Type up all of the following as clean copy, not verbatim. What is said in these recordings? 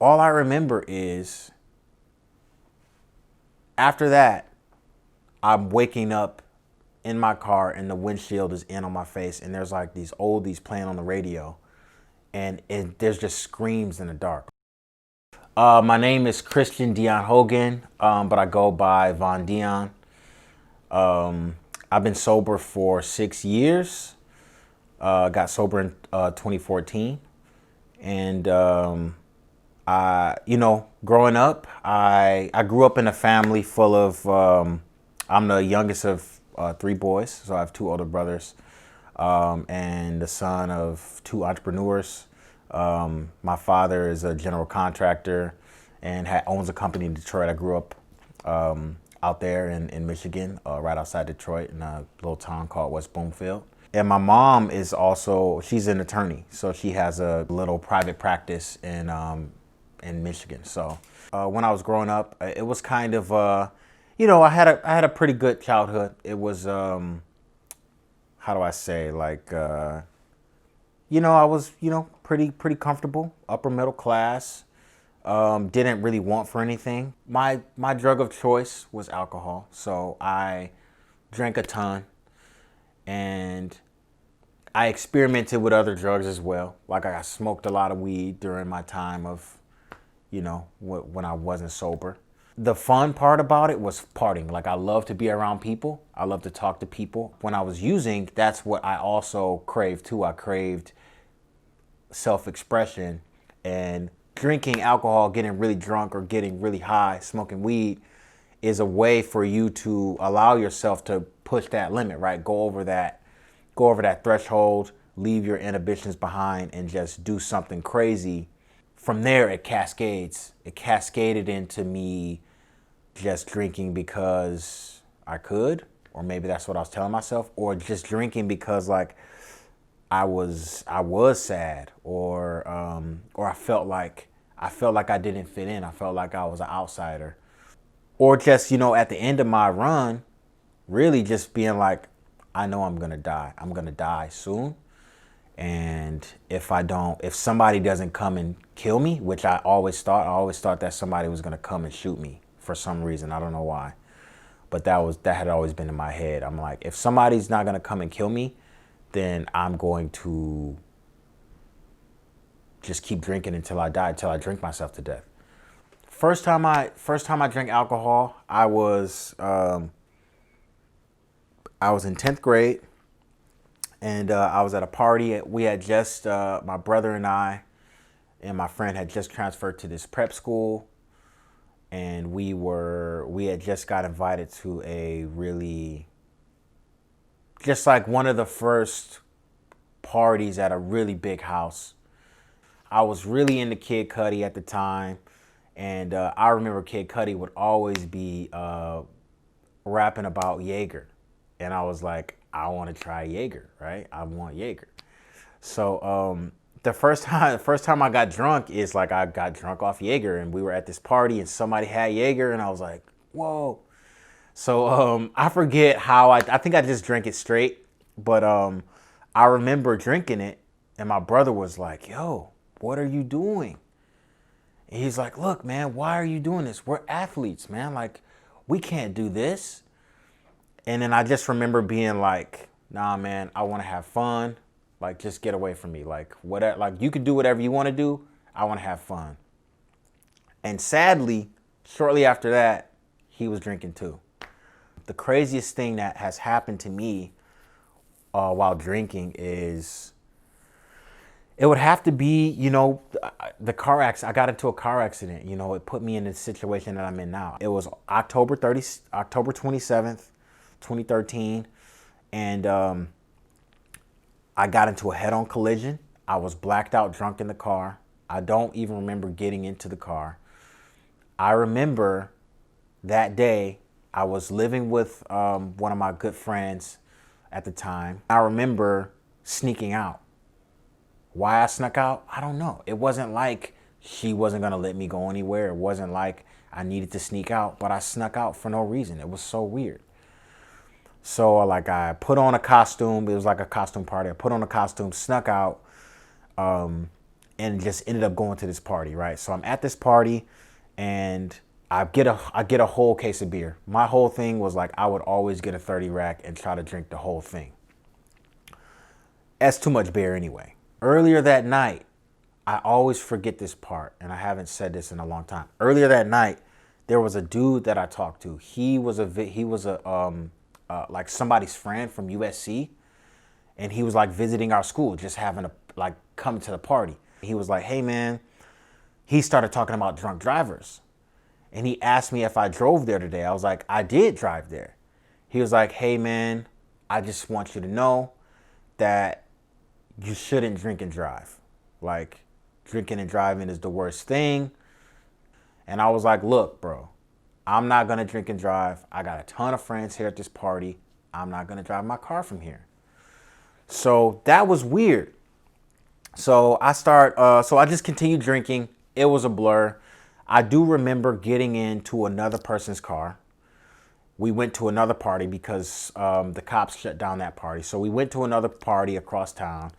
all I remember is after that, I'm waking up in my car and the windshield is in on my face and there's like these oldies playing on the radio and there's just screams in the dark. My name is Christian Dion Hogan, but I go by Von Dion. I've been sober for 6 years. Got sober in 2014. And growing up, I grew up in a family full of, I'm the youngest of 3 boys, so I have 2 older brothers, and the son of 2 entrepreneurs. My father is a general contractor and owns a company in Detroit. I grew up out there in Michigan, right outside Detroit, in a little town called West Bloomfield. And my mom is also, she's an attorney, so she has a little private practice in Michigan. So when I was growing up, it was kind of, I had a pretty good childhood. It was, how do I say, like, I was, pretty comfortable, upper middle class. Didn't really want for anything. My drug of choice was alcohol, so I drank a ton. And I experimented with other drugs as well. Like I smoked a lot of weed during my time of, when I wasn't sober. The fun part about it was partying. Like I love to be around people. I love to talk to people. When I was using, that's what I also craved too. I craved self-expression, and drinking alcohol, getting really drunk or getting really high, smoking weed is a way for you to allow yourself to push that limit, right? Go over that threshold, leave your inhibitions behind and just do something crazy. From there, it cascades. It cascaded into me just drinking because I could, or maybe that's what I was telling myself, or just drinking because like I was sad, or I felt like I didn't fit in. I felt like I was an outsider. Or just, at the end of my run, really just being like, I know I'm gonna die. I'm gonna die soon. And if somebody doesn't come and kill me, which I always thought that somebody was gonna come and shoot me for some reason. I don't know why. But that had always been in my head. I'm like, if somebody's not gonna come and kill me, then I'm going to just keep drinking until I die, until I drink myself to death. First time I drank alcohol, I was in 10th grade, and I was at a party. We had just, my brother and I and my friend had just transferred to this prep school, and we had just got invited to a really, just like one of the first parties at a really big house. I was really into Kid Cudi at the time. And I remember Kid Cudi would always be rapping about Jaeger. And I was like, I want to try Jaeger, right? I want Jaeger. So the first time I got drunk is like I got drunk off Jaeger, and we were at this party and somebody had Jaeger and I was like, whoa. So I forget how I think I just drank it straight. But I remember drinking it and my brother was like, yo, what are you doing? And he's like, look, man, why are you doing this? We're athletes, man. Like, we can't do this. And then I just remember being like, nah, man, I want to have fun. Like, just get away from me. Like, whatever. Like, you can do whatever you want to do. I want to have fun. And sadly, shortly after that, he was drinking too. The craziest thing that has happened to me while drinking is, it would have to be, the car accident. I got into a car accident. It put me in the situation that I'm in now. It was October 27th, 2013. And I got into a head-on collision. I was blacked out drunk in the car. I don't even remember getting into the car. I remember that day I was living with one of my good friends at the time. I remember sneaking out. Why I snuck out, I don't know. It wasn't like she wasn't gonna let me go anywhere. It wasn't like I needed to sneak out, but I snuck out for no reason. It was so weird. So like I put on a costume. It was like a costume party. I put on a costume, snuck out, and just ended up going to this party, right? So I'm at this party and I get a whole case of beer. My whole thing was like I would always get a 30 rack and try to drink the whole thing. That's too much beer anyway. Earlier that night, I always forget this part, and I haven't said this in a long time. Earlier that night, there was a dude that I talked to. He was like somebody's friend from USC, and he was like visiting our school, just having a like come to the party. He was like, "Hey man," he started talking about drunk drivers, and he asked me if I drove there today. I was like, "I did drive there." He was like, "Hey man, I just want you to know that you shouldn't drink and drive. Like, drinking and driving is the worst thing." And I was like, "Look, bro, I'm not going to drink and drive. I got a ton of friends here at this party. I'm not going to drive my car from here." So that was weird. So I just continued drinking. It was a blur. I do remember getting into another person's car. We went to another party because the cops shut down that party. So we went to another party across town.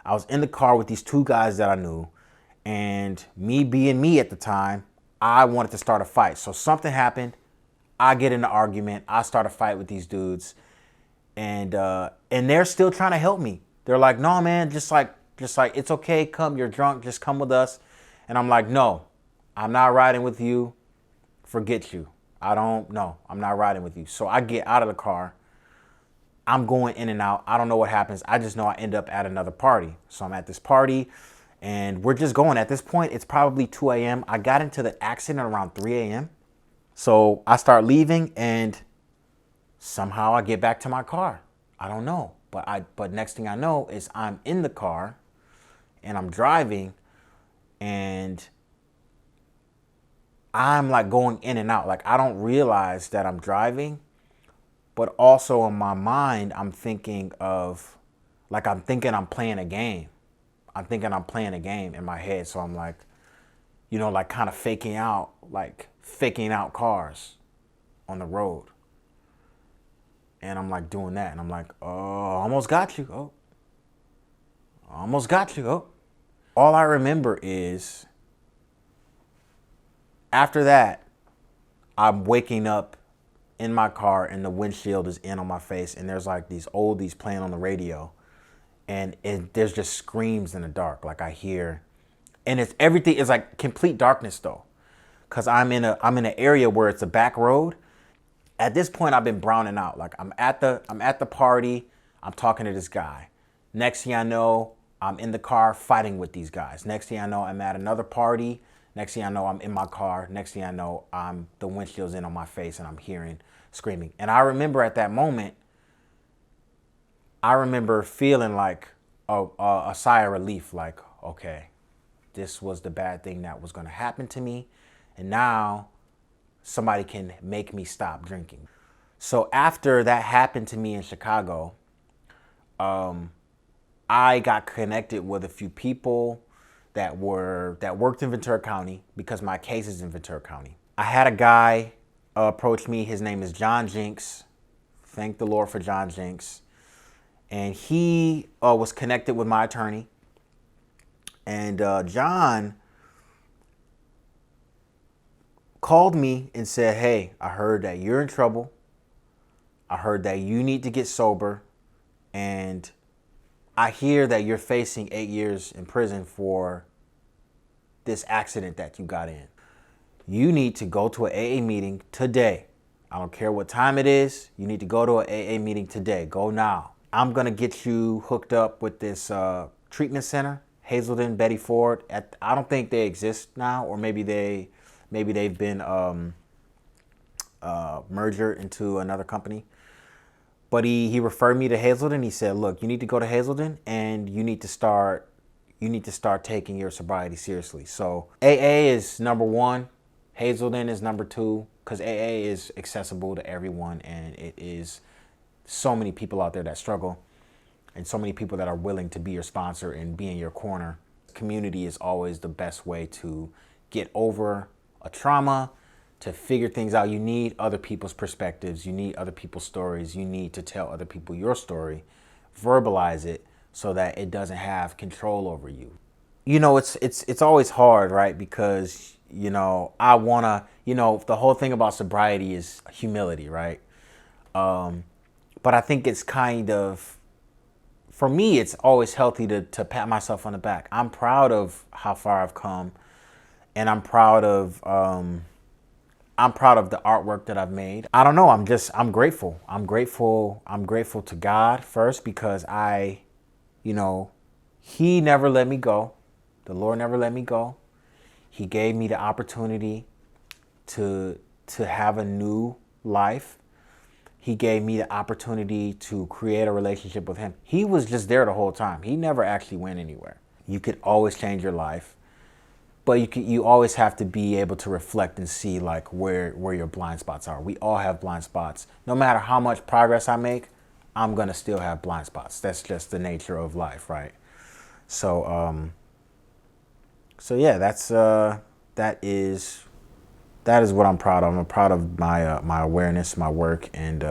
I was in the car with these two guys that I knew. And me being me at the time, I wanted to start a fight. So something happened. I get in an argument. I start a fight with these dudes. And they're still trying to help me. They're like, "No, man, just like, it's okay. Come, you're drunk. Just come with us." And I'm like, "No, I'm not riding with you. Forget you. I'm not riding with you." So I get out of the car. I'm going in and out. I don't know what happens. I just know I end up at another party. So I'm at this party and we're just going. At this point, it's probably 2 a.m. I got into the accident around 3 a.m. So I start leaving and somehow I get back to my car. I don't know. But next thing I know is I'm in the car and I'm driving and I'm like going in and out. Like I don't realize that I'm driving, but also in my mind, I'm thinking I'm playing a game. I'm thinking I'm playing a game in my head. So I'm like, like kind of faking out cars on the road. And I'm like doing that. And I'm like, "Oh, almost got you. Oh, almost got you. Oh." All I remember is after that, I'm waking up in my car and the windshield is in on my face. And there's like these oldies playing on the radio. And there's just screams in the dark. Like I hear, and everything is like complete darkness though. Cause I'm in an area where it's a back road. At this point, I've been browning out. Like I'm at the party. I'm talking to this guy. Next thing I know, I'm in the car fighting with these guys. Next thing I know, I'm at another party. Next thing I know, I'm in my car. Next thing I know, the windshield's in on my face and I'm hearing screaming. And I remember at that moment, I remember feeling like a sigh of relief. Like, okay, this was the bad thing that was going to happen to me. And now somebody can make me stop drinking. So after that happened to me in Chicago, I got connected with a few people that worked in Ventura County because my case is in Ventura County. I had a guy approach me. His name is John Jinks. Thank the Lord for John Jinks. And he was connected with my attorney. And John called me and said, "Hey, I heard that you're in trouble. I heard that you need to get sober. And I hear that you're facing 8 years in prison for this accident that you got in. You need to go to an AA meeting today. I don't care what time it is. You need to go to an AA meeting today. Go now. I'm going to get you hooked up with this treatment center, Hazelden, Betty Ford. I don't think they exist now, or maybe they've been merged into another company. But he referred me to Hazelden. He said, "Look, you need to go to Hazelden and you need to start taking your sobriety seriously." So AA is number one, Hazelden is number two, because AA is accessible to everyone, and it is so many people out there that struggle and so many people that are willing to be your sponsor and be in your corner. Community is always the best way to get over a trauma, to figure things out. You need other people's perspectives. You need other people's stories. You need to tell other people your story, verbalize it so that it doesn't have control over you. it's always hard, right? Because I wanna, the whole thing about sobriety is humility, right? But I think it's kind of, for me, it's always healthy to pat myself on the back. I'm proud of how far I've come, and I'm proud of the artwork that I've made. I don't know. I'm grateful. I'm grateful. I'm grateful to God first because you know, He never let me go. The Lord never let me go. He gave me the opportunity to have a new life. He gave me the opportunity to create a relationship with Him. He was just there the whole time. He never actually went anywhere. You could always change your life, but you always have to be able to reflect and see like where your blind spots are. We all have blind spots. No matter how much progress I make, I'm gonna still have blind spots. That's just the nature of life, right? So so yeah, that is what I'm proud of. I'm proud of my awareness, my work, and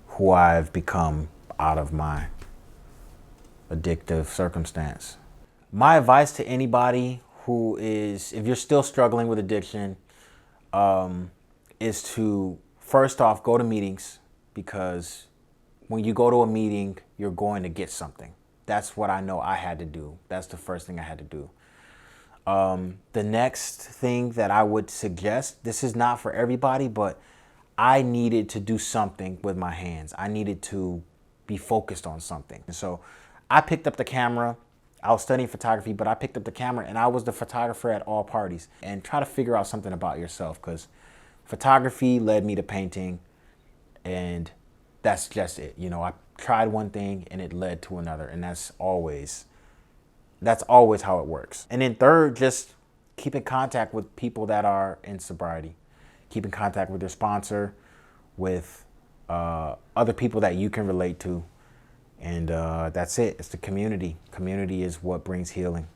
who I've become out of my addictive circumstance. My advice to anybody who is, if you're still struggling with addiction, is to first off go to meetings, because when you go to a meeting, you're going to get something. That's what I know I had to do. That's the first thing I had to do. The next thing that I would suggest, this is not for everybody, but I needed to do something with my hands. I needed to be focused on something. And so I picked up the camera. I was studying photography, but I picked up the camera and I was the photographer at all parties. And try to figure out something about yourself, because photography led me to painting, and that's just it. I tried one thing and it led to another, and that's always how it works. And then third, just keep in contact with people that are in sobriety. Keep in contact with your sponsor, with other people that you can relate to. And that's it. It's the community. Community is what brings healing.